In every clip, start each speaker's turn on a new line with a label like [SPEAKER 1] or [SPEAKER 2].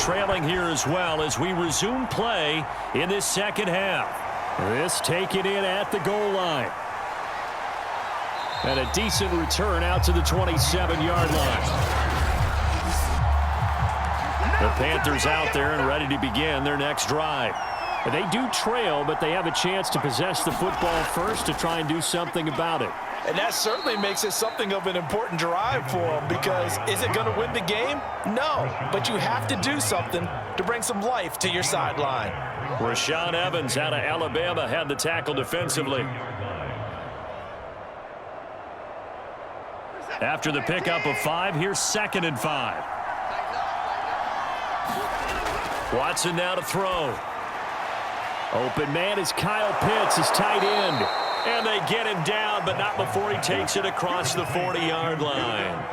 [SPEAKER 1] trailing here as well as we resume play in this second half. This taken in at the goal line. And a decent return out to the 27-yard line. The Panthers out there and ready to begin their next drive. They do trail, but they have a chance to possess the football first to try and do something about it.
[SPEAKER 2] And that certainly makes it something of an important drive for them, because is it going to win the game? No, but you have to do something to bring some life to your sideline.
[SPEAKER 1] Rashaan Evans out of Alabama had the tackle defensively. After the pickup of 5, here's 2nd and 5. Watson now to throw. Open man is Kyle Pitts, his tight end. And they get him down, but not before he takes it across the 40-yard line.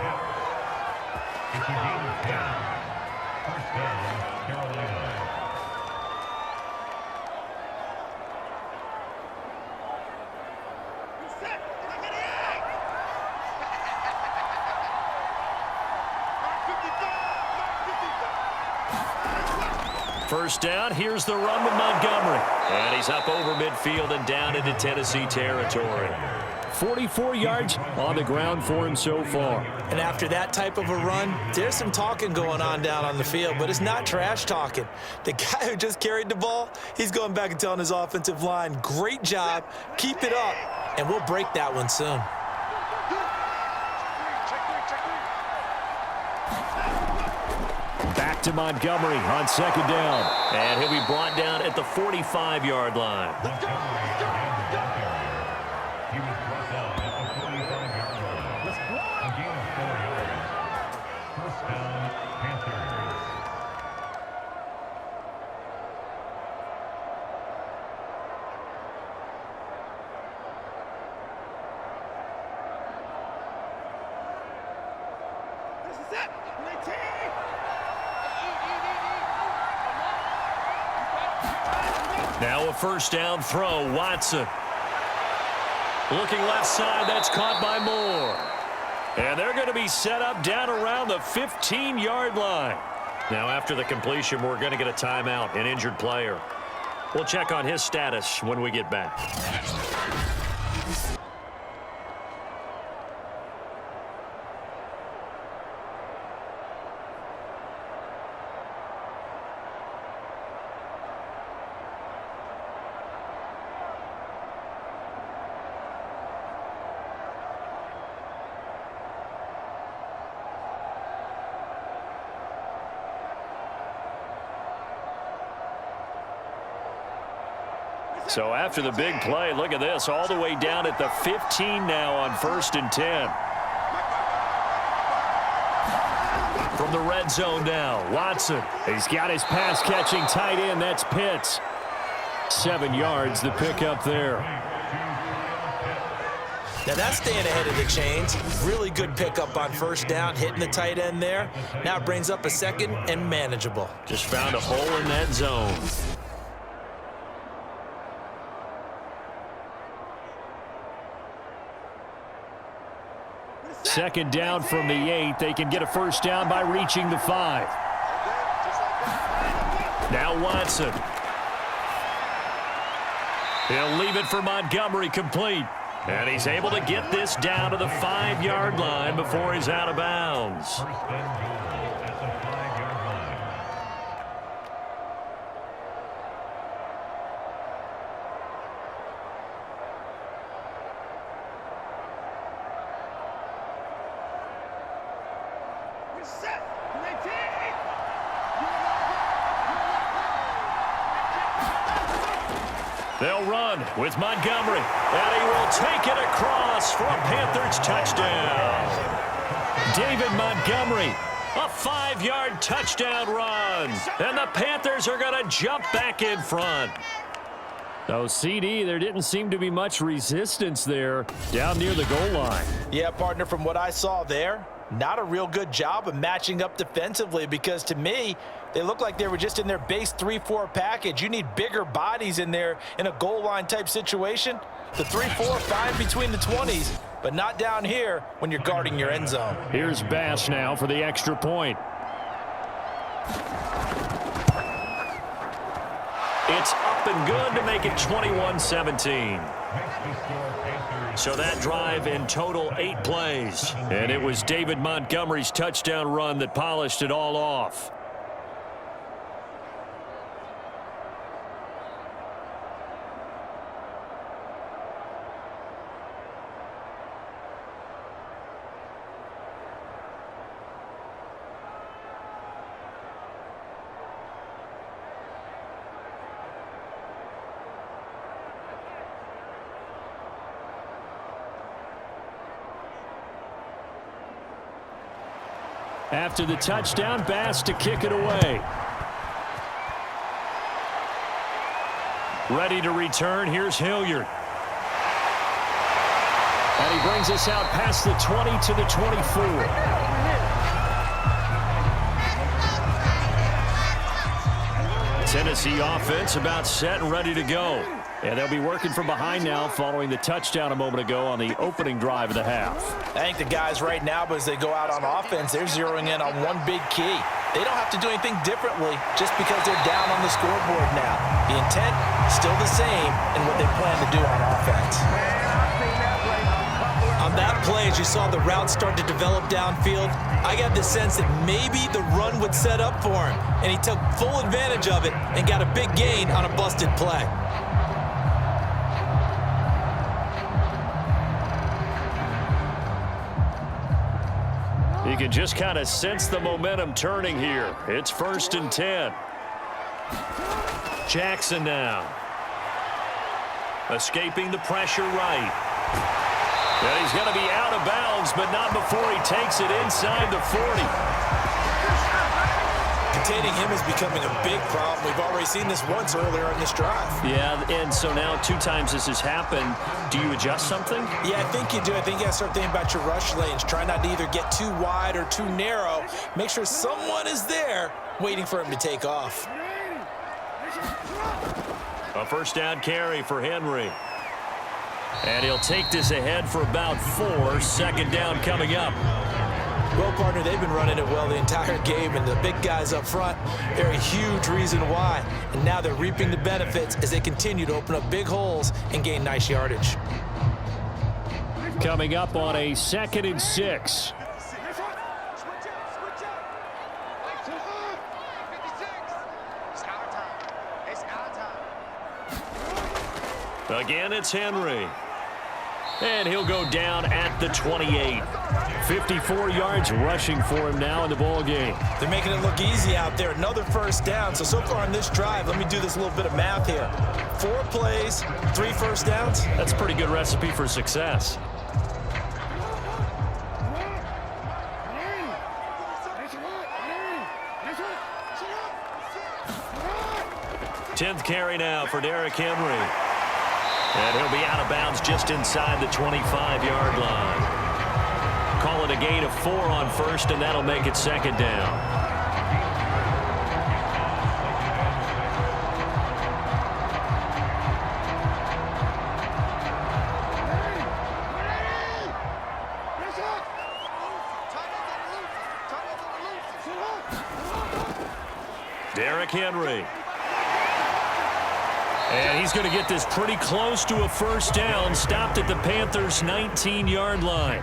[SPEAKER 1] First down, here's the run with Montgomery. And he's up over midfield and down into Tennessee territory. 44 yards on the ground for him so far.
[SPEAKER 2] And after that type of a run, there's some talking going on down on the field, but it's not trash talking. The guy who just carried the ball, he's going back and telling his offensive line, great job, keep it up, and we'll break that one soon.
[SPEAKER 1] Back to Montgomery on 2nd down. And he'll be brought down at the 45-yard line. Now a first down throw, Watson. Looking left side, that's caught by Moore. And they're going to be set up down around the 15-yard line. Now after the completion, we're going to get a timeout, an injured player. We'll check on his status when we get back. So after the big play, look at this, all the way down at the 15 now on 1st and 10. From the red zone now, Watson. He's got his pass-catching tight end, that's Pitts. 7 yards, the pickup there.
[SPEAKER 2] Now that's staying ahead of the chains. Really good pickup on 1st down, hitting the tight end there. Now it brings up a 2nd and manageable.
[SPEAKER 1] Just found a hole in that zone. 2nd down from the 8. They can get a first down by reaching the 5. Now Watson. He'll leave it for Montgomery complete. And he's able to get this down to the 5-yard line before he's out of bounds. They'll run with Montgomery, and he will take it across for a Panthers touchdown. David Montgomery, a 5-yard touchdown run, and the Panthers are going to jump back in front. So, CD, there didn't seem to be much resistance there down near the goal line.
[SPEAKER 2] Yeah, partner, from what I saw there, not a real good job of matching up defensively, because to me, they look like they were just in their base 3-4 package. You need bigger bodies in there in a goal line type situation. The 3-4, fine between the 20s, but not down here when you're guarding your end zone.
[SPEAKER 1] Here's Bass now for the extra point. It's up and good to make it 21-17. So that drive in total 8 plays. And it was David Montgomery's touchdown run that polished it all off. After the touchdown, Bass to kick it away. Ready to return, here's Hilliard. And he brings us out past the 20 to the 24. Tennessee offense about set and ready to go. And they'll be working from behind now following the touchdown a moment ago on the opening drive of the half.
[SPEAKER 2] I think the guys right now, as they go out on offense, they're zeroing in on one big key. They don't have to do anything differently just because they're down on the scoreboard now. The intent still the same in what they plan to do on offense.
[SPEAKER 3] On that play, as you saw the route start to develop downfield, I got the sense that maybe the run would set up for him, and he took full advantage of it and got a big gain on a busted play.
[SPEAKER 1] You can just kind of sense the momentum turning here. It's 1st and 10. Jackson now. Escaping the pressure right. And he's going to be out of bounds, but not before he takes it inside the 40.
[SPEAKER 3] Containing him is becoming a big problem. We've already seen this once earlier in this drive.
[SPEAKER 1] Yeah, and so now 2 times this has happened. Do you adjust something?
[SPEAKER 3] Yeah, I think you do. I think you got to start thinking about your rush lanes. Try not to either get too wide or too narrow. Make sure someone is there waiting for him to take off.
[SPEAKER 1] A 1st down carry for Henry. And he'll take this ahead for about 4. 2nd down coming up.
[SPEAKER 3] Well, partner, they've been running it well the entire game, and the big guys up front, they're a huge reason why. And now they're reaping the benefits as they continue to open up big holes and gain nice yardage.
[SPEAKER 1] Coming up on a 2nd and 6. Again, it's Henry. And he'll go down at the 28. 54 yards rushing for him now in the ball game.
[SPEAKER 3] They're making it look easy out there. Another 1st down. So far on this drive, let me do this little bit of math here. 4 plays, 3 1st downs.
[SPEAKER 1] That's a pretty good recipe for success. 10th carry now for Derrick Henry. And he'll be out of bounds just inside the 25-yard line. Call it a gain of 4 on 1st, and that'll make it 2nd down. Derrick Henry. And he's going to get this pretty close to a 1st down, stopped at the Panthers' 19-yard line.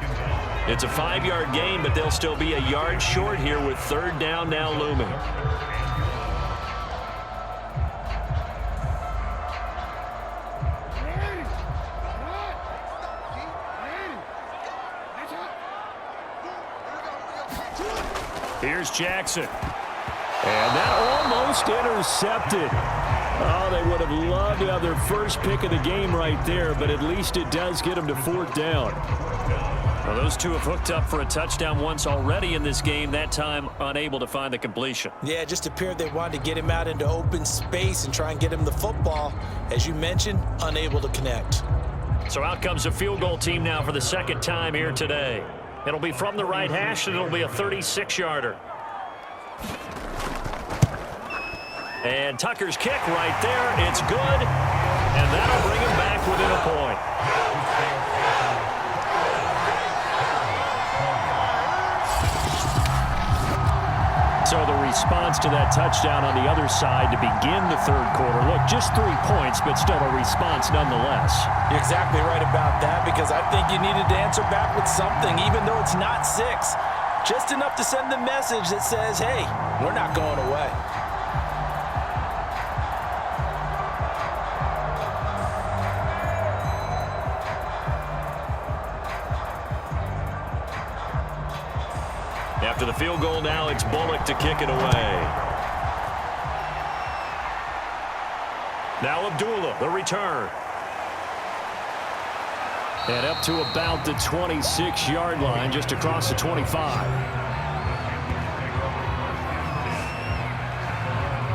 [SPEAKER 1] It's a 5-yard gain, but they'll still be a yard short here with 3rd down now looming. Here's Jackson. And that almost intercepted. Oh, they would have loved to have their first pick of the game right there, but at least it does get them to 4th down. Well, those two have hooked up for a touchdown once already in this game, that time unable to find the completion.
[SPEAKER 3] Yeah, it just appeared they wanted to get him out into open space and try and get him the football. As you mentioned, unable to connect.
[SPEAKER 1] So out comes a field goal team now for the 2nd time here today. It'll be from the right hash, and it'll be a 36-yarder. And Tucker's kick right there. It's good. And that'll bring him back within a point. So the response to that touchdown on the other side to begin the third quarter. Look, just 3 points, but still a response nonetheless.
[SPEAKER 2] You're exactly right about that, because I think you needed to answer back with something, even though it's not 6. Just enough to send the message that says, hey, we're not going away.
[SPEAKER 1] After the field goal now, it's Bullock to kick it away. Now Abdullah, the return. And up to about the 26-yard line, just across the 25.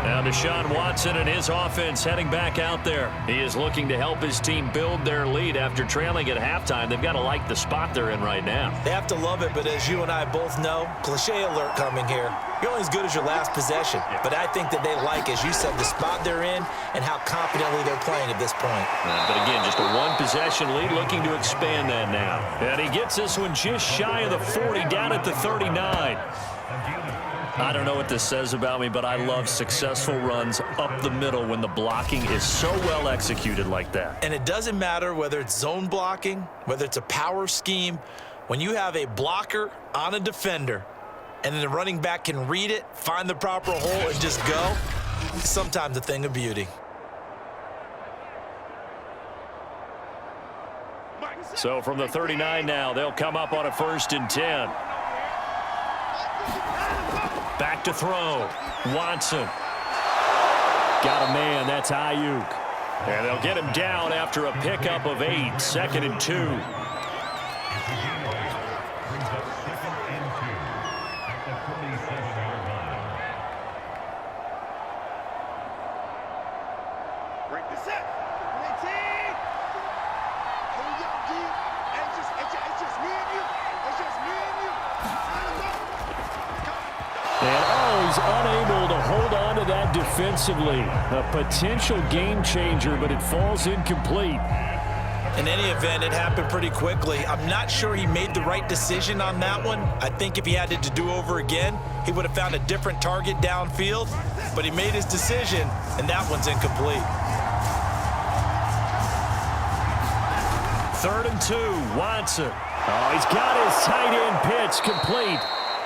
[SPEAKER 1] Now Deshaun Watson and his offense heading back out there. He is looking to help his team build their lead after trailing at halftime. They've got to like the spot they're in right now.
[SPEAKER 2] They have to love it, but as you and I both know, cliche alert coming here. You're only as good as your last possession. But I think that they like, as you said, the spot they're in and how confidently they're playing at this point.
[SPEAKER 1] But again, just a one-possession lead, looking to expand that now. And he gets this one just shy of the 40, down at the 39. I don't know what this says about me, but I love successful runs up the middle when the blocking is so well executed like that.
[SPEAKER 2] And it doesn't matter whether it's zone blocking, whether it's a power scheme. When you have a blocker on a defender and then the running back can read it, find the proper hole, and just go, it's sometimes a thing of beauty.
[SPEAKER 1] So from the 39 now, they'll come up on a 1st and 10. Back to throw. Watson. Got a man. That's Ayuk. And they'll get him down after a pickup of 8. 2nd and 2.
[SPEAKER 4] Break the set. 19. Here we go, G. It's just me and you. It's just me and you.
[SPEAKER 1] And he's unable to hold on to that defensively. A potential game changer, but it falls incomplete.
[SPEAKER 2] In any event, it happened pretty quickly. I'm not sure he made the right decision on that one. I think if he had it to do over again, he would have found a different target downfield. But he made his decision, and that one's incomplete.
[SPEAKER 1] 3rd and 2, Watson. Oh, he's got his tight end pitch complete.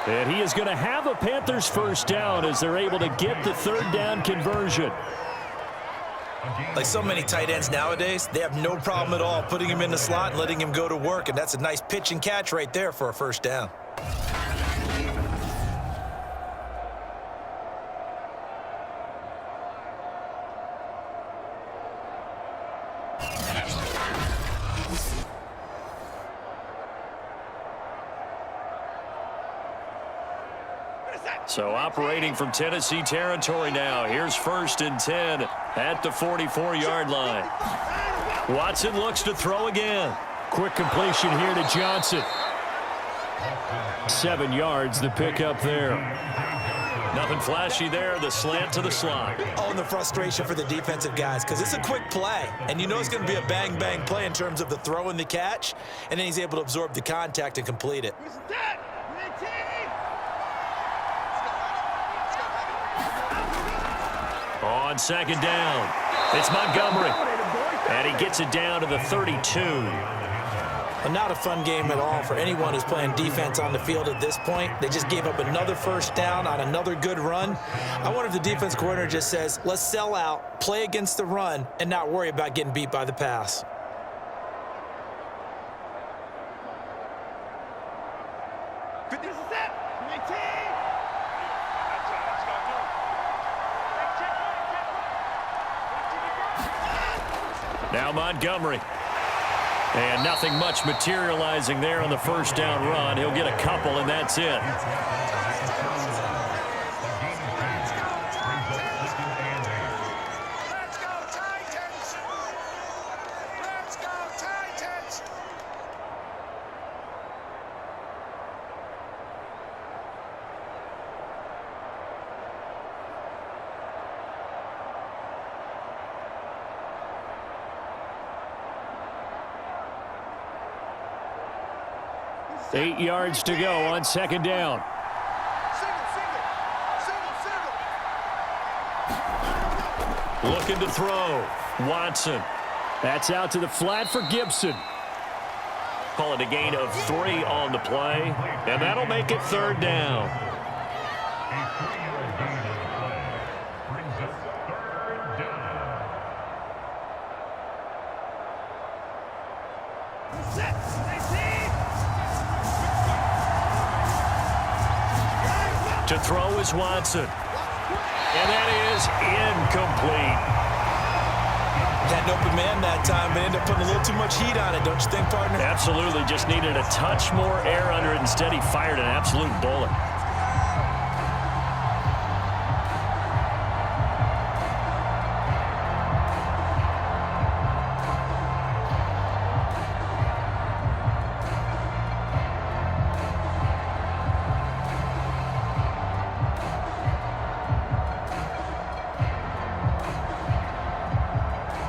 [SPEAKER 1] And he is going to have a Panthers 1st down as they're able to get the 3rd down conversion.
[SPEAKER 2] Like so many tight ends nowadays, they have no problem at all putting him in the slot and letting him go to work. And that's a nice pitch and catch right there for a 1st down.
[SPEAKER 1] So operating from Tennessee territory now. Here's 1st and 10 at the 44-yard line. Watson looks to throw again. Quick completion here to Johnson. 7 yards, the pickup there. Nothing flashy there, the slant to the slot.
[SPEAKER 2] Oh, and the frustration for the defensive guys, because it's a quick play. And you know it's going to be a bang-bang play in terms of the throw and the catch. And then he's able to absorb the contact and complete it.
[SPEAKER 1] On 2nd down, it's Montgomery. And he gets it down to the 32.
[SPEAKER 2] Well, not a fun game at all for anyone who's playing defense on the field at this point. They just gave up another 1st down on another good run. I wonder if the defense coordinator just says, let's sell out, play against the run, and not worry about getting beat by the pass.
[SPEAKER 1] Now Montgomery. And nothing much materializing there on the 1st down run. He'll get a couple, and that's it.
[SPEAKER 4] Let's go, Titans! Let's go, Titans!
[SPEAKER 1] Eight yards to go on 2nd down. Looking to throw. Watson. That's out to the flat for Gibson. Call it a gain of 3 on the play, and that'll make it 3rd down. To throw is Watson. And that is incomplete.
[SPEAKER 3] Had an open man that time, but ended up putting a little too much heat on it, don't you think, partner?
[SPEAKER 1] Absolutely. Just needed a touch more air under it. Instead, he fired an absolute bullet.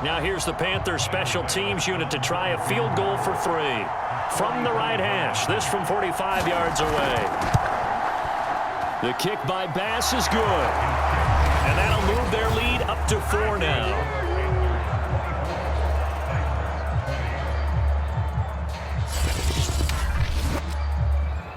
[SPEAKER 1] Now here's the Panthers special teams unit to try a field goal for 3. From the right hash, this from 45 yards away. The kick by Bass is good. And that'll move their lead up to 4 now.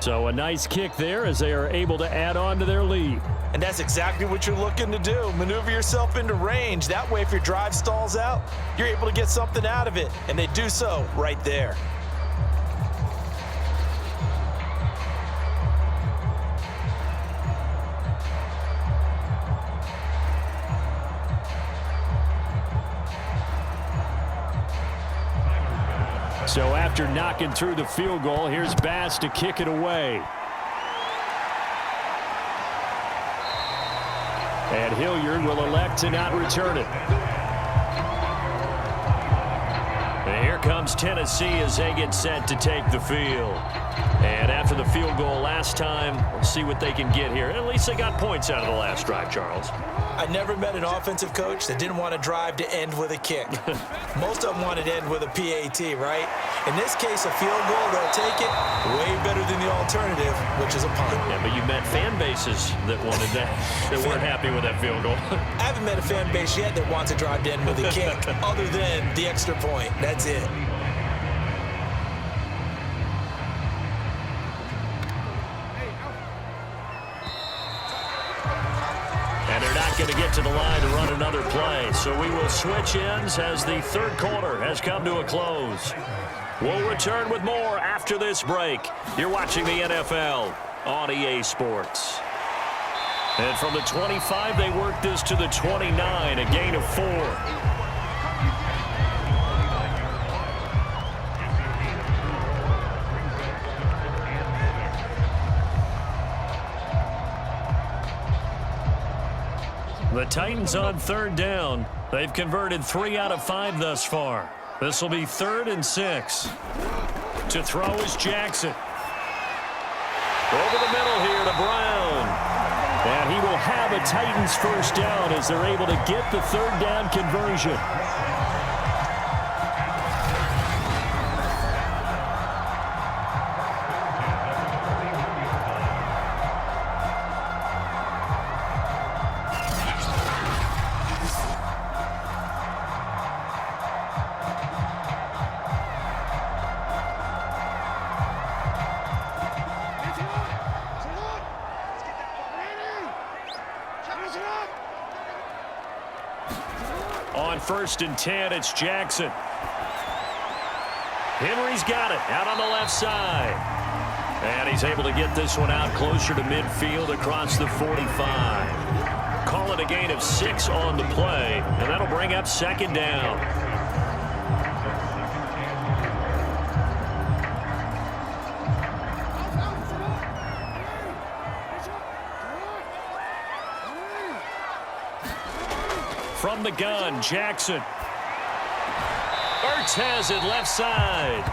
[SPEAKER 1] So a nice kick there as they are able to add on to their lead.
[SPEAKER 3] And that's exactly what you're looking to do. Maneuver yourself into range. That way, if your drive stalls out, you're able to get something out of it. And they do so right there.
[SPEAKER 1] So after knocking through the field goal, here's Bass to kick it away. And Hilliard will elect to not return it. And here comes Tennessee as they get set to take the field. And after the field goal last time, we'll see what they can get here. At least they got points out of the last drive, Charles.
[SPEAKER 3] I never met an offensive coach that didn't want to drive to end with a kick. Most of them wanted to end with a PAT, right? In this case, a field goal, they'll take it way better than the alternative, which is a punt.
[SPEAKER 1] Yeah, but you met fan bases that wanted that, that weren't happy with that field goal.
[SPEAKER 3] I haven't met a fan base yet that wants to drive to end with a kick other than the extra point. That's it.
[SPEAKER 1] And they're not going to get to the line to run another play. So we will switch ends as the 3rd quarter has come to a close. We'll return with more after this break. You're watching the NFL on EA Sports. And from the 25, they work this to the 29, a gain of 4. The Titans on 3rd down. They've converted 3 out of 5 thus far. This will be 3rd and 6. To throw is Jackson. Over the middle here to Brown. And he will have a Titans first down as they're able to get the 3rd down conversion. On 1st and 10, it's Jackson. Henry's got it out on the left side. And he's able to get this one out closer to midfield across the 45. Call it a gain of 6 on the play, and that'll bring up 2nd down. From the gun, Jackson. Ertz has it left side.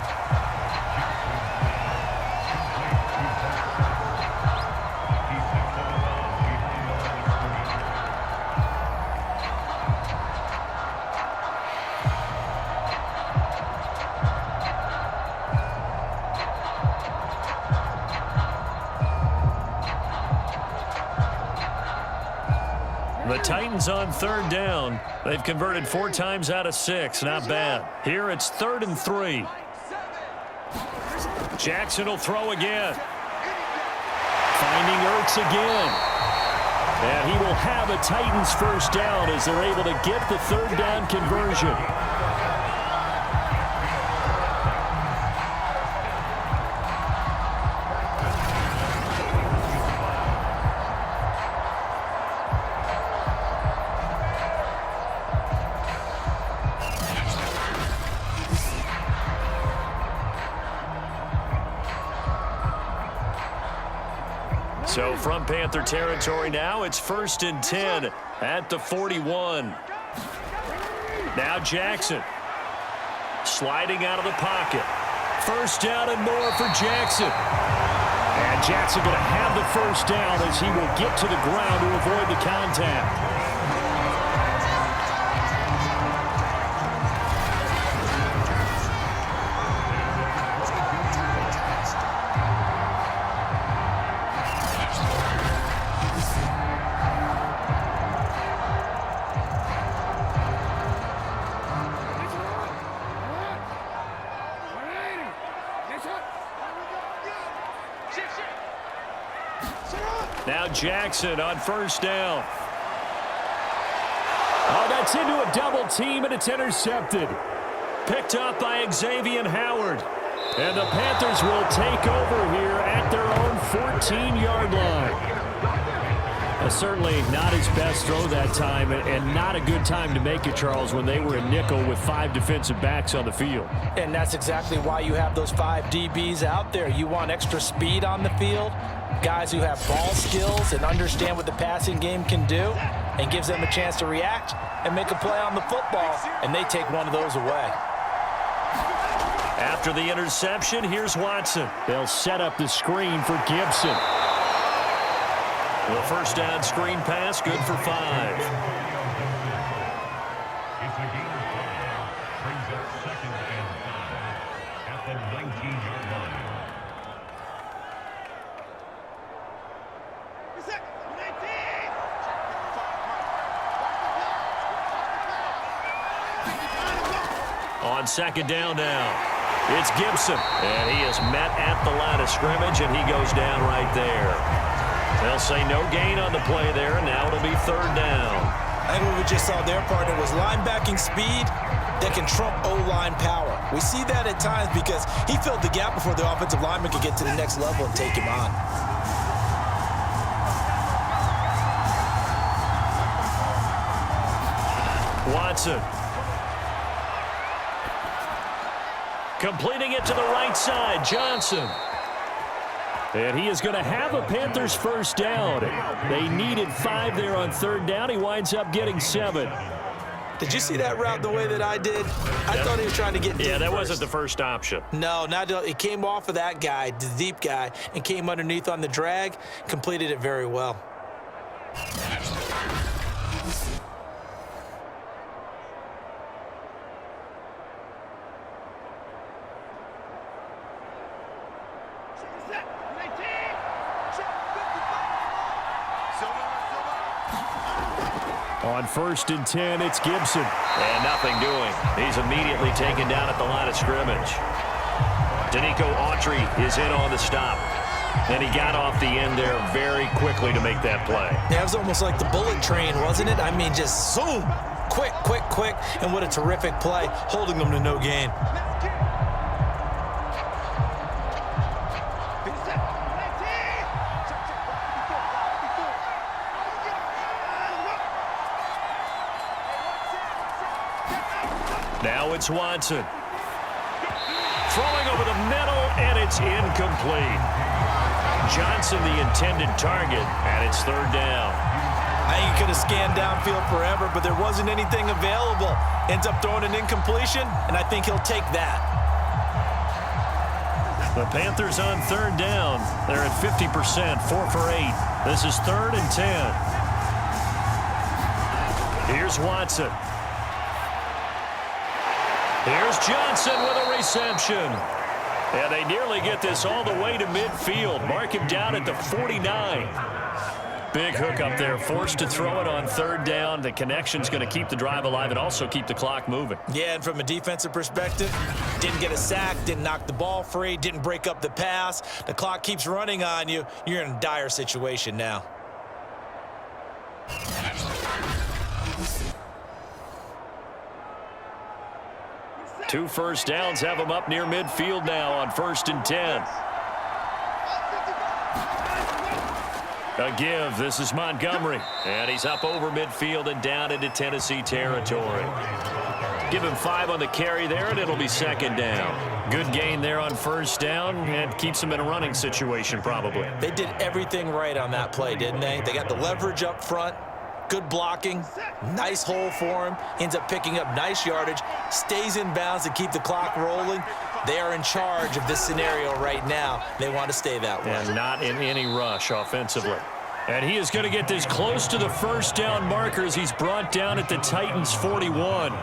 [SPEAKER 1] The The Titans on third down. They've converted 4 times out of 6. Not bad. Here it's 3rd and 3. Jackson will throw again. Finding Ertz again. And he will have a Titans first down as they're able to get the 3rd down conversion. So from Panther territory now, it's 1st and 10 at the 41. Now Jackson sliding out of the pocket. 1st down and more for Jackson. And Jackson going to have the 1st down as he will get to the ground to avoid the contact. Now Jackson on 1st down. Oh, that's into a double team, and it's intercepted. Picked up by Xavier Howard. And the Panthers will take over here at their own 14-yard line. Certainly not his best throw that time, and not a good time to make it, Charles, when they were in nickel with 5 defensive backs on the field. And that's exactly why you have those 5 DBs out there. You want extra speed on the field, guys who have ball skills and understand what the passing game can do, and gives them a chance to react and make a play on the football, and they take one of those away. After the interception, here's Watson. They'll set up the screen for Gibson. The 1st down screen pass, good for 5.
[SPEAKER 5] It's a gain of 5. Brings up 2nd and 5 at the 19-yard line.
[SPEAKER 1] On 2nd down now, it's Gibson. And he is met at the line of scrimmage, and he goes down right there. They'll say no gain on the play there, and now it'll be 3rd down.
[SPEAKER 3] I think what we just saw there, partner, was linebacking speed that can trump O-line power. We see that at times because he filled the gap before the offensive lineman could get to the next level and take him on.
[SPEAKER 1] Watson. Completing it to the right side, Johnson. And he is going to have a Panthers first down. They needed 5 there on 3rd down. He winds up getting 7.
[SPEAKER 3] Did you see that route the way that I did? I thought he was trying to get deep.
[SPEAKER 1] Yeah, that
[SPEAKER 3] first.
[SPEAKER 1] wasn't the first option.
[SPEAKER 3] No, it came off of that guy, the deep guy, and came underneath on the drag, completed it very well.
[SPEAKER 1] On 1st and 10, it's Gibson. And nothing doing. He's immediately taken down at the line of scrimmage. Danico Autry is in on the stop. And he got off the end there very quickly to make that play.
[SPEAKER 3] Yeah, it was almost like the bullet train, wasn't it? I mean, just zoom. Quick, quick, quick. And what a terrific play, holding them to no gain.
[SPEAKER 1] Now it's Watson. Throwing over the middle, and it's incomplete. Johnson, the intended target, and it's 3rd down.
[SPEAKER 3] I think he could have scanned downfield forever, but there wasn't anything available. Ends up throwing an incompletion, and I think he'll take that.
[SPEAKER 1] The Panthers on 3rd down. They're at 50%, 4 for 8. This is 3rd and 10. Here's Watson. Here's Johnson with a reception. And they nearly get this all the way to midfield. Mark him down at the 49. Big hook up there, forced to throw it on third down. The connection's going to keep the drive alive and also keep the clock moving.
[SPEAKER 3] Yeah, and from a defensive perspective, didn't get a sack, didn't knock the ball free, didn't break up the pass. The clock keeps running on you. You're in a dire situation now.
[SPEAKER 1] Two first downs have them up near midfield now on 1st and 10. A give. This is Montgomery. And he's up over midfield and down into Tennessee territory. Give him 5 on the carry there, and it'll be 2nd down. Good gain there on 1st down, and keeps him in a running situation probably.
[SPEAKER 3] They did everything right on that play, didn't they? They got the leverage up front, good blocking, nice hole for him, ends up picking up nice yardage, stays in bounds to keep the clock rolling. They are in charge of this scenario right now. They want to stay that way.
[SPEAKER 1] And not in any rush offensively. And he is going to get this close to the 1st down markers. He's brought down at the Titans' 41.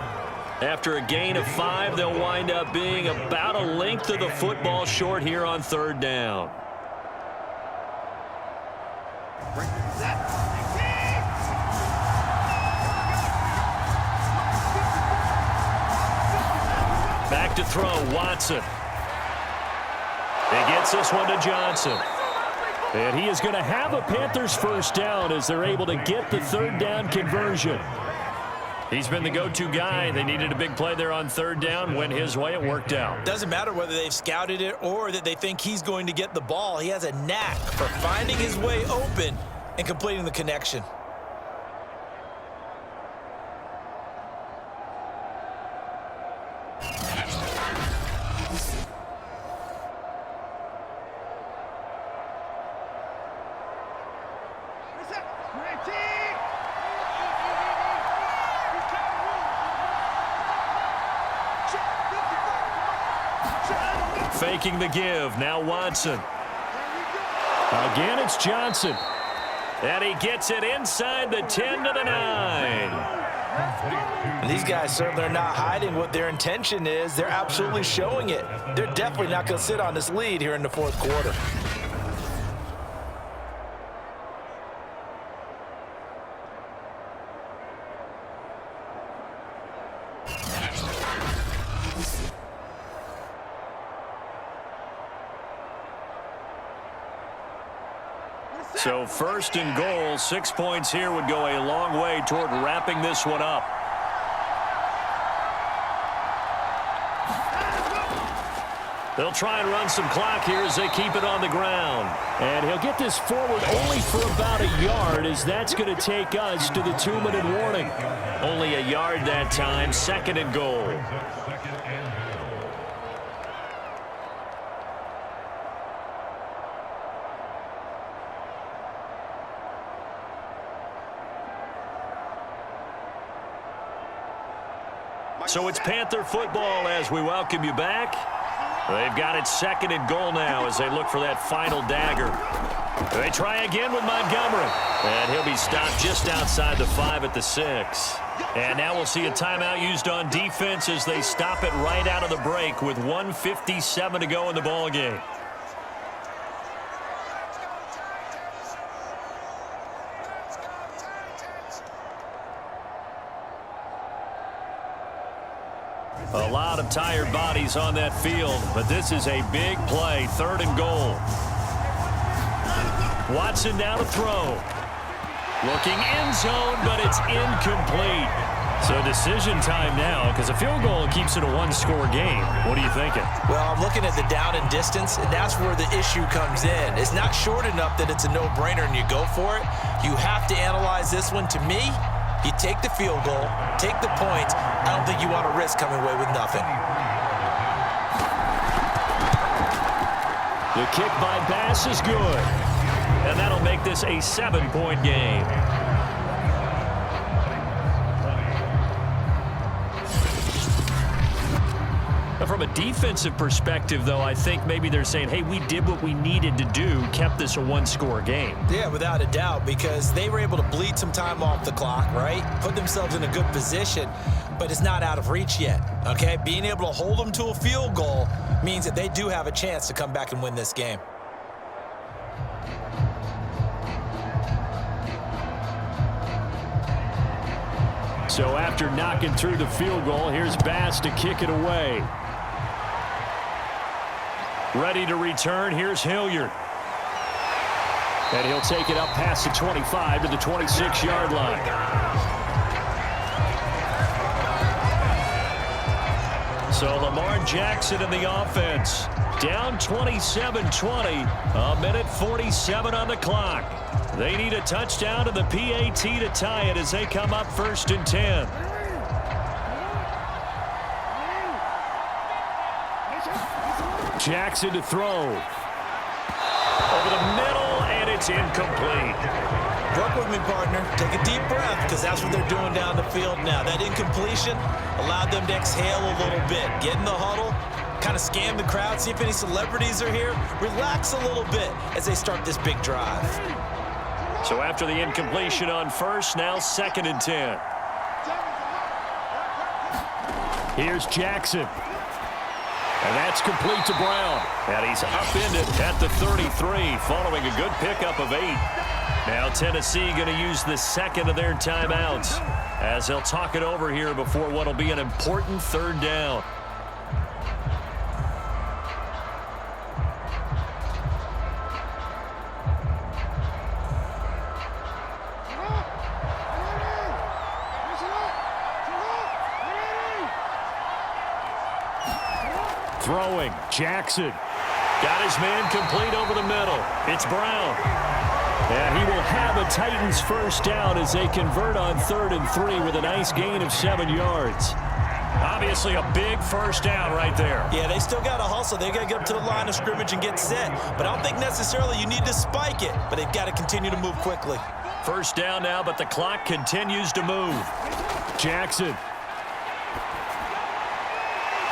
[SPEAKER 1] After a gain of 5, they'll wind up being about a length of the football short here on 3rd down. Back to throw, Watson. He gets this one to Johnson. And he is going to have a Panthers 1st down as they're able to get the 3rd down conversion. He's been the go-to guy. They needed a big play there on 3rd down. Went his way. It worked out.
[SPEAKER 3] Doesn't matter whether they've scouted it or that they think he's going to get the ball. He has a knack for finding his way open and completing the connection.
[SPEAKER 1] Faking the give. Now Watson. Again, it's Johnson. And he gets it inside the 10 to the 9.
[SPEAKER 2] And these guys certainly are not hiding what their intention is. They're absolutely showing it. They're definitely not going to sit on this lead here in the 4th quarter.
[SPEAKER 1] So 1st and goal, 6 points here would go a long way toward wrapping this one up. They'll try and run some clock here as they keep it on the ground. And he'll get this forward only for about a yard, as that's going to take us to the 2-minute warning. Only a yard that time, 2nd and goal. So it's Panther football as we welcome you back. They've got it 2nd and goal now as they look for that final dagger. They try again with Montgomery. And he'll be stopped just outside the 5 at the 6. And now we'll see a timeout used on defense as they stop it right out of the break with 1:57 to go in the ball game. A lot of tired bodies on that field, but this is a big play, 3rd and goal. Watson now to throw. Looking end zone, but it's incomplete. So decision time now, because a field goal keeps it a 1-score game. What are you thinking?
[SPEAKER 3] Well, I'm looking at the down and distance, and that's where the issue comes in. It's not short enough that it's a no-brainer and you go for it. You have to analyze this one. To me, you take the field goal, take the points. I don't think you want to risk coming away with nothing.
[SPEAKER 1] The kick by Bass is good. And that'll make this a 7-point game. From a defensive perspective, though, I think maybe they're saying, hey, we did what we needed to do, kept this a 1-score game.
[SPEAKER 3] Yeah, without a doubt, because they were able to bleed some time off the clock, right? Put themselves in a good position, but it's not out of reach yet, okay? Being able to hold them to a field goal means that they do have a chance to come back and win this game.
[SPEAKER 1] So after knocking through the field goal, here's Bass to kick it away. Ready to return, here's Hilliard. And he'll take it up past the 25 to the 26-yard line. So Lamar Jackson in the offense. Down 27-20. A minute 47 on the clock. They need a touchdown to the PAT to tie it as they come up 1st and 10. Jackson to throw. Over the middle, and it's incomplete.
[SPEAKER 3] Work with me, partner. Take a deep breath, because that's what they're doing down the field now. That incompletion allowed them to exhale a little bit. Get in the huddle, kind of scan the crowd, see if any celebrities are here. Relax a little bit as they start this big drive.
[SPEAKER 1] So after the incompletion on first, now 2nd and 10. Here's Jackson. And that's complete to Brown. And he's upended at the 33 following a good pickup of 8. Now Tennessee going to use the second of their timeouts as they'll talk it over here before what will be an important 3rd down. Throwing, Jackson. Got his man complete over the middle. It's Brown. And he will have a Titans 1st down as they convert on 3rd and 3 with a nice gain of 7 yards. Obviously a big 1st down right there.
[SPEAKER 3] Yeah, they still got to hustle. They got to get up to the line of scrimmage and get set. But I don't think necessarily you need to spike it. But they've got to continue to move quickly.
[SPEAKER 1] 1st down now, but the clock continues to move. Jackson.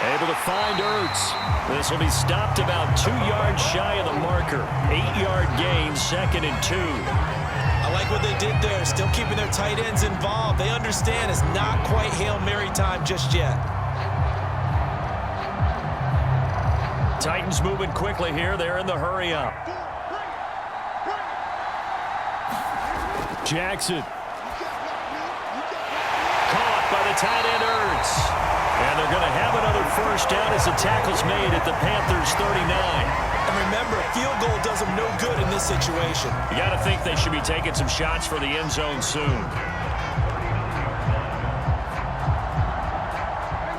[SPEAKER 1] Able to find Ertz. This will be stopped about 2 yards shy of the marker. 8-yard gain, 2nd and 2.
[SPEAKER 3] I like what they did there, still keeping their tight ends involved. They understand it's not quite Hail Mary time just yet.
[SPEAKER 1] Titans moving quickly here. They're in the hurry up. Jackson. Caught by the tight end Ertz. And they're going to have another 1st down as the tackle's made at the Panthers 39.
[SPEAKER 3] And remember, a field goal does them no good in this situation.
[SPEAKER 1] You got to think they should be taking some shots for the end zone soon.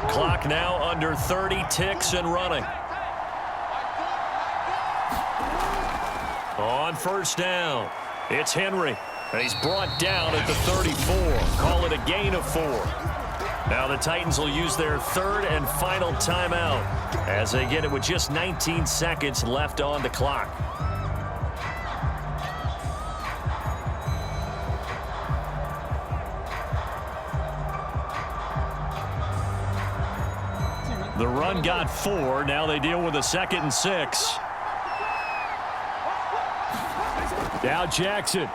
[SPEAKER 1] Clock now under 30 ticks and running. On 1st down, it's Henry. And he's brought down at the 34. Call it a gain of 4. Now the Titans will use their 3rd and final timeout as they get it with just 19 seconds left on the clock. The run got 4. Now they deal with a 2nd and 6. Now Jackson.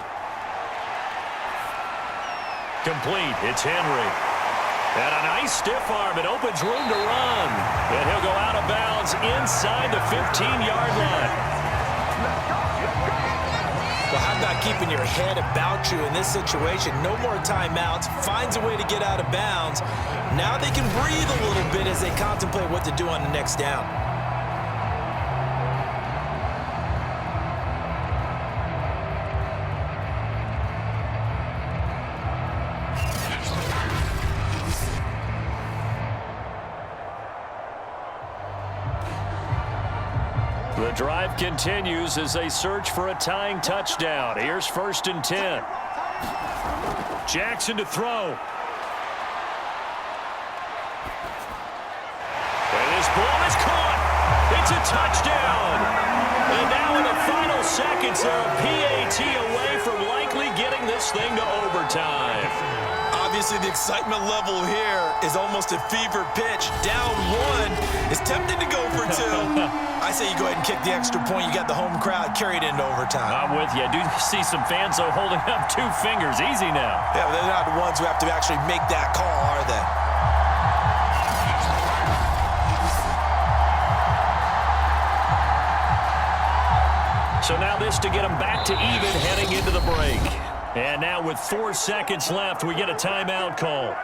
[SPEAKER 1] Complete. It's Henry. And a nice stiff arm. It opens room to run. And he'll go out of bounds inside the 15-yard line.
[SPEAKER 3] Well, how about keeping your head about you in this situation? No more timeouts. Finds a way to get out of bounds. Now they can breathe a little bit as they contemplate what to do on the next down.
[SPEAKER 1] The drive continues as they search for a tying touchdown. Here's 1st and 10. Jackson to throw. And this ball is caught. It's a touchdown. And now in the final seconds, they're a PAT away from likely getting this thing to overtime.
[SPEAKER 3] Obviously, the excitement level here is almost a fever pitch. Down 1 is tempted to go for 2. I say you go ahead and kick the extra point. You got the home crowd carried into overtime.
[SPEAKER 1] I'm with you. I do see some fans, though, holding up 2 fingers. Easy now.
[SPEAKER 3] Yeah, but they're not the ones who have to actually make that call, are they?
[SPEAKER 1] So now this to get them back to even heading into the break. And now with 4 seconds left, we get a timeout call.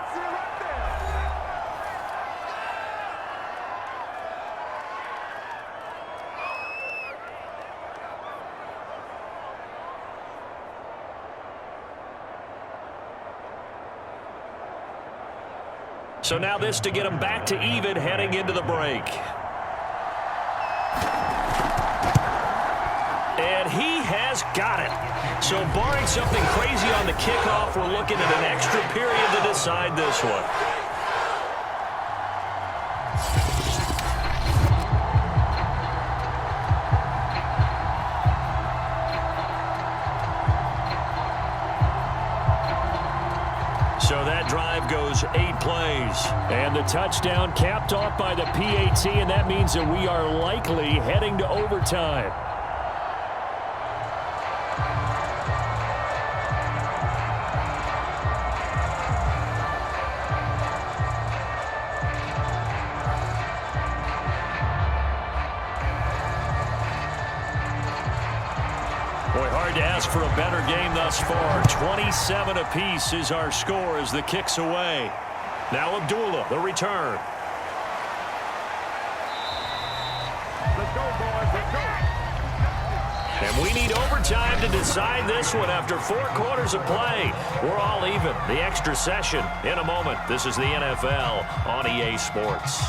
[SPEAKER 1] So now this to get them back to even heading into the break. And he has got it. So barring something crazy on the kickoff, we're looking at an extra period to decide this one. So that drive goes 8 plays. And the touchdown capped off by the PAT, and that means that we are likely heading to overtime. Boy, hard to ask for a better game thus far. 27 apiece is our score as the kick's away. Now Abdullah, the return.
[SPEAKER 4] Let's go, boys. Let's go.
[SPEAKER 1] And we need overtime to decide this one after 4 quarters of play. We're all even. The extra session in a moment. This is the NFL on EA Sports.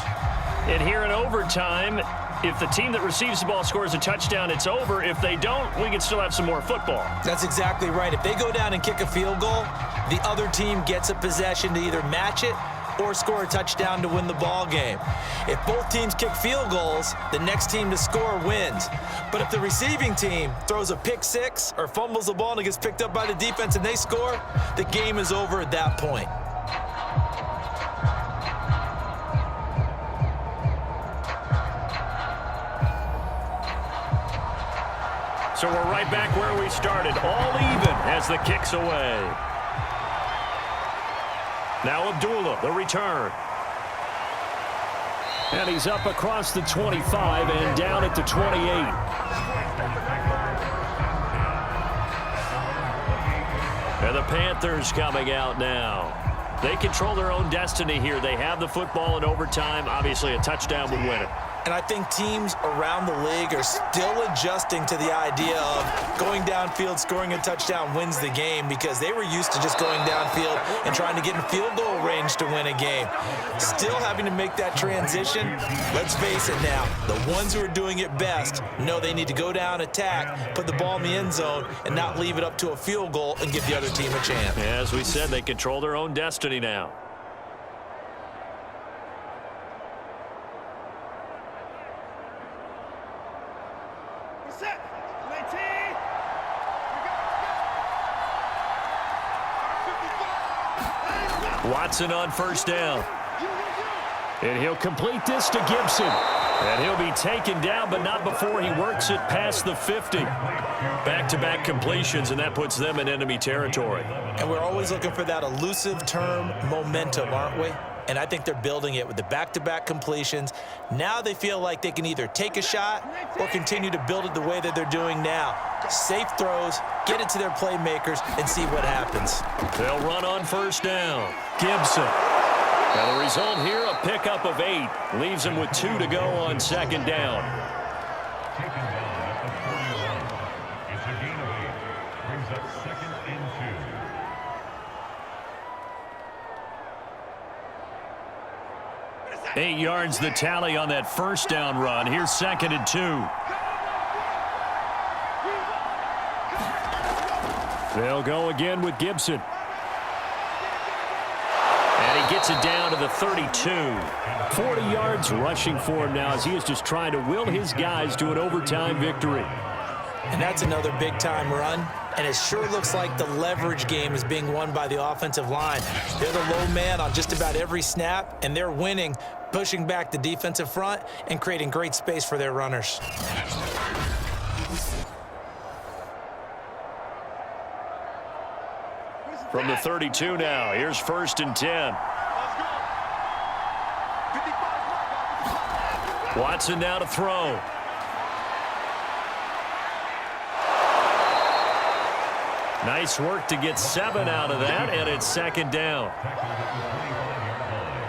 [SPEAKER 1] And here in overtime, if the team that receives the ball scores a touchdown, it's over. If they don't, we can still have some more football.
[SPEAKER 3] That's exactly right. If they go down and kick a field goal, the other team gets a possession to either match it or score a touchdown to win the ball game. If both teams kick field goals, the next team to score wins. But if the receiving team throws a pick six or fumbles the ball and it gets picked up by the defense and they score, the game is over at that point.
[SPEAKER 1] So we're right back where we started, all even as the kick's away. Now Abdullah, the return. And he's up across the 25 and down at the 28. And the Panthers coming out now. They control their own destiny here. They have the football in overtime. Obviously, a touchdown would win it.
[SPEAKER 3] And I think teams around the league are still adjusting to the idea of going downfield, scoring a touchdown wins the game, because they were used to just going downfield and trying to get in field goal range to win a game. Still having to make that transition. Let's face it now, the ones who are doing it best know they need to go down, attack, put the ball in the end zone, and not leave it up to a field goal and give the other team a chance.
[SPEAKER 1] As we said, they control their own destiny now.
[SPEAKER 4] Set. 19.
[SPEAKER 1] Watson on first down. And he'll complete this to Gibson. And he'll be taken down, but not before he works it past the 50. Back-to-back completions, and that puts them in enemy territory.
[SPEAKER 3] And we're always looking for that elusive term, momentum, aren't we? And I think they're building it with the back-to-back completions. Now they feel like they can either take a shot or continue to build it the way that they're doing now. Safe throws, get it to their playmakers, and see what happens.
[SPEAKER 1] They'll run on first down. Gibson. And the result here, a pickup of 8. Leaves them with 2 to go on second down.
[SPEAKER 5] Taken down at the 41. It's a gain of 8. Brings up second and 2.
[SPEAKER 1] 8 yards the tally on that first down run. Here's second and 2. They'll go again with Gibson. And he gets it down to the 32. 40 yards rushing for him now as he is just trying to will his guys to an overtime victory.
[SPEAKER 3] And that's another big-time run. And it sure looks like the leverage game is being won by the offensive line. They're the low man on just about every snap, and they're winning, pushing back the defensive front and creating great space for their runners.
[SPEAKER 1] From the 32 now, here's first and 10. Watson now to throw. Nice work to get 7 out of that, and it's second down.
[SPEAKER 5] Tackled at the 25-yard line.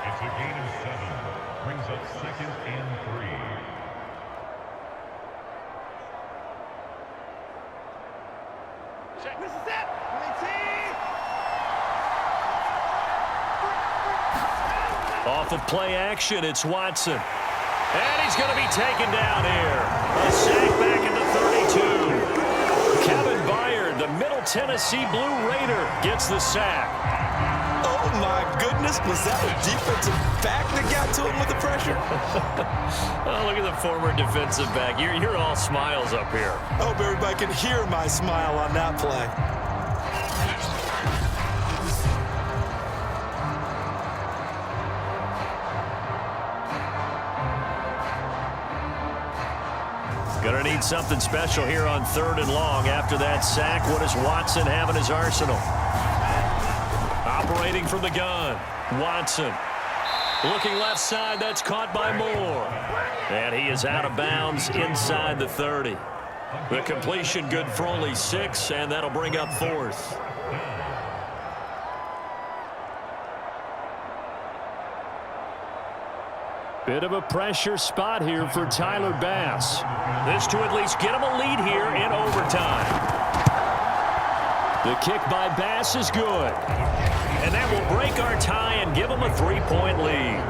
[SPEAKER 5] It's a gain of 7. Brings up second and 3.
[SPEAKER 4] This is it. 19.
[SPEAKER 1] Off of play action, it's Watson. And he's going to be taken down here. A sack back at the 32. Kevin Byard, the Middle Tennessee Blue Raider, gets the sack.
[SPEAKER 3] Oh, my goodness. Was that a defensive back that got to him with the pressure?
[SPEAKER 1] Oh, look at the former defensive back. You're all smiles up here.
[SPEAKER 3] I hope everybody can hear my smile on that play.
[SPEAKER 1] Gonna need something special here on 3rd and long. After that sack, what does Watson have in his arsenal? Operating from the gun, Watson. Looking left side, that's caught by Moore. And he is out of bounds inside the 30. The completion good for only 6, and that'll bring up 4th. Bit of a pressure spot here for Tyler Bass. This to at least get him a lead here in overtime. The kick by Bass is good. And that will break our tie and give him a 3-point lead.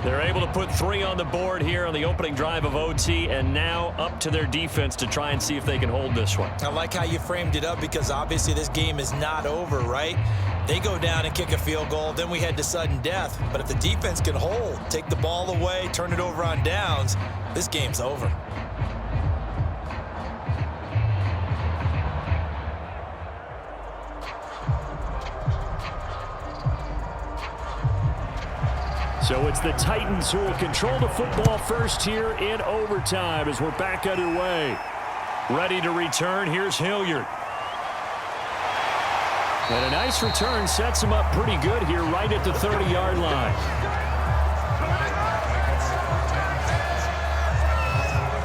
[SPEAKER 1] They're able to put 3 on the board here on the opening drive of OT, and now up to their defense to try and see if they can hold this one.
[SPEAKER 3] I like how you framed it up because obviously this game is not over, right? They go down and kick a field goal, then we head to sudden death. But if the defense can hold, take the ball away, turn it over on downs, this game's over.
[SPEAKER 1] So it's the Titans who will control the football first here in overtime as we're back underway. Ready to return, here's Hilliard. And a nice return sets him up pretty good here right at the 30-yard line.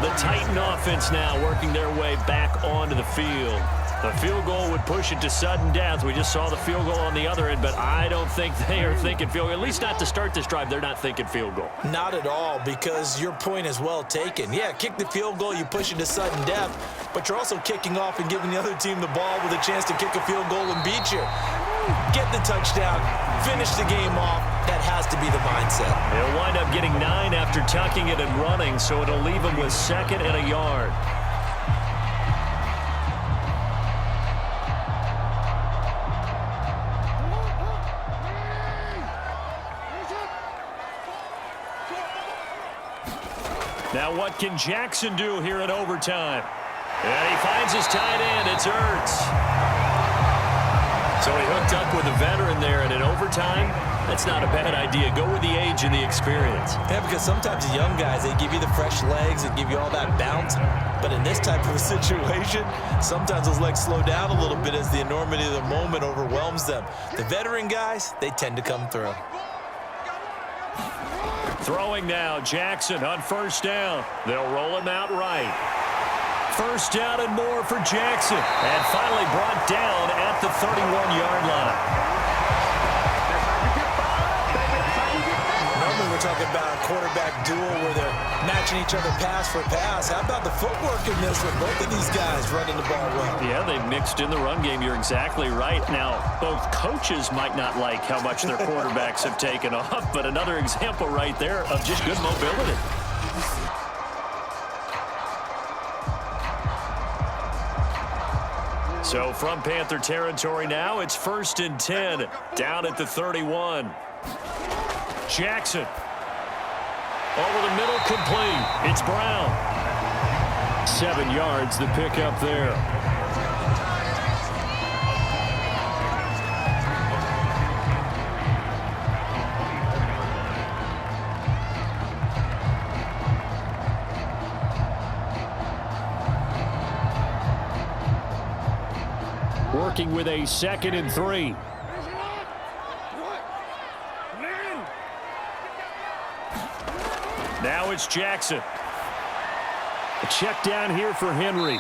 [SPEAKER 1] The Titan offense now working their way back onto the field. The field goal would push it to sudden death. We just saw the field goal on the other end, but I don't think they are thinking field goal. At least not to start this drive. They're not thinking field goal.
[SPEAKER 3] Not at all, because your point is well taken. Yeah, kick the field goal, you push it to sudden death, but you're also kicking off and giving the other team the ball with a chance to kick a field goal and beat you. Get the touchdown, finish the game off. That has to be the mindset.
[SPEAKER 1] They'll wind up getting 9 after tucking it and running, so it'll leave them with 2nd and a yard. Now what can Jackson do here in overtime? And he finds his tight end. It's Ertz. So he hooked up with a veteran there, and in overtime, that's not a bad idea. Go with the age and the experience.
[SPEAKER 3] Yeah, because sometimes the young guys, they give you the fresh legs, they give you all that bounce. But in this type of a situation, sometimes those legs slow down a little bit as the enormity of the moment overwhelms them. The veteran guys, they tend to come through.
[SPEAKER 1] Throwing now, Jackson on 1st down. They'll roll him out right. 1st down and more for Jackson. And finally brought down at the 31-yard line.
[SPEAKER 3] Normally we're talking about a quarterback duel where they're matching each other pass for pass. How about the footwork in this with both of these guys running the ball well?
[SPEAKER 1] Yeah, they've mixed in the run game. You're exactly right. Now, both coaches might not like how much their quarterbacks have taken off, but another example right there of just good mobility. So from Panther territory now, it's 1st and 10 down at the 31. Jackson. Over the middle, complete. It's Brown. 7 yards, the pickup there. Working with a 2nd and 3. Now it's Jackson. A check down here for Henry.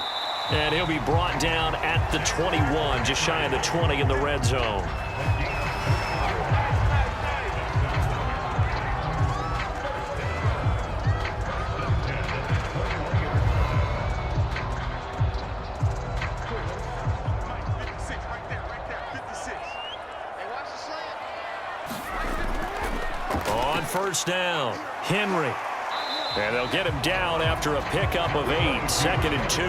[SPEAKER 1] And he'll be brought down at the 21, just shy of the 20 in the red zone. On first down, Henry. And they'll get him down after a pickup of 8, 2nd and 2.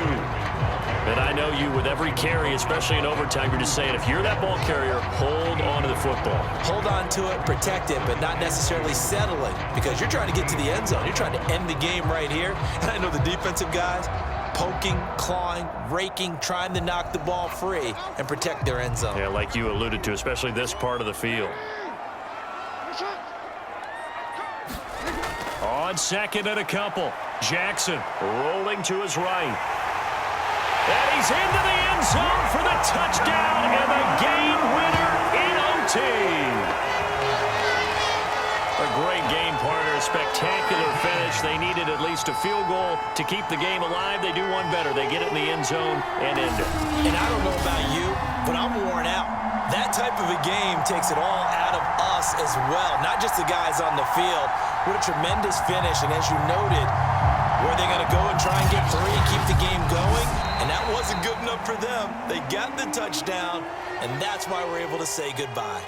[SPEAKER 1] And I know you, with every carry, especially in overtime, you're just saying, if you're that ball carrier, hold on to the football.
[SPEAKER 3] Hold on to it, protect it, but not necessarily settle it, because you're trying to get to the end zone. You're trying to end the game right here. And I know the defensive guys poking, clawing, raking, trying to knock the ball free and protect their end zone.
[SPEAKER 1] Yeah, like you alluded to, especially this part of the field. On 2nd and a couple, Jackson rolling to his right. And he's into the end zone for the touchdown and the game winner in OT. A great game partner, a spectacular finish. They needed at least a field goal to keep the game alive. They do one better. They get it in the end zone and end it.
[SPEAKER 3] And I don't know about you, but I'm worn out. That type of a game takes it all out of us as well, not just the guys on the field. What a tremendous finish, and as you noted, were they going to go and try and get 3 and keep the game going? And that wasn't good enough for them. They got the touchdown, and that's why we're able to say goodbye.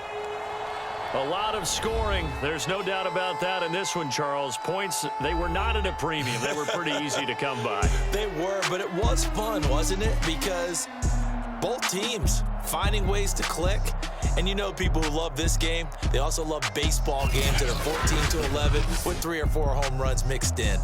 [SPEAKER 1] A lot of scoring. There's no doubt about that in this one, Charles. Points, they were not at a premium. They were pretty easy to come by.
[SPEAKER 3] They were, but it was fun, wasn't it? Because both teams finding ways to click. And you know people who love this game, they also love baseball games that are 14-11 with 3 or 4 home runs mixed in.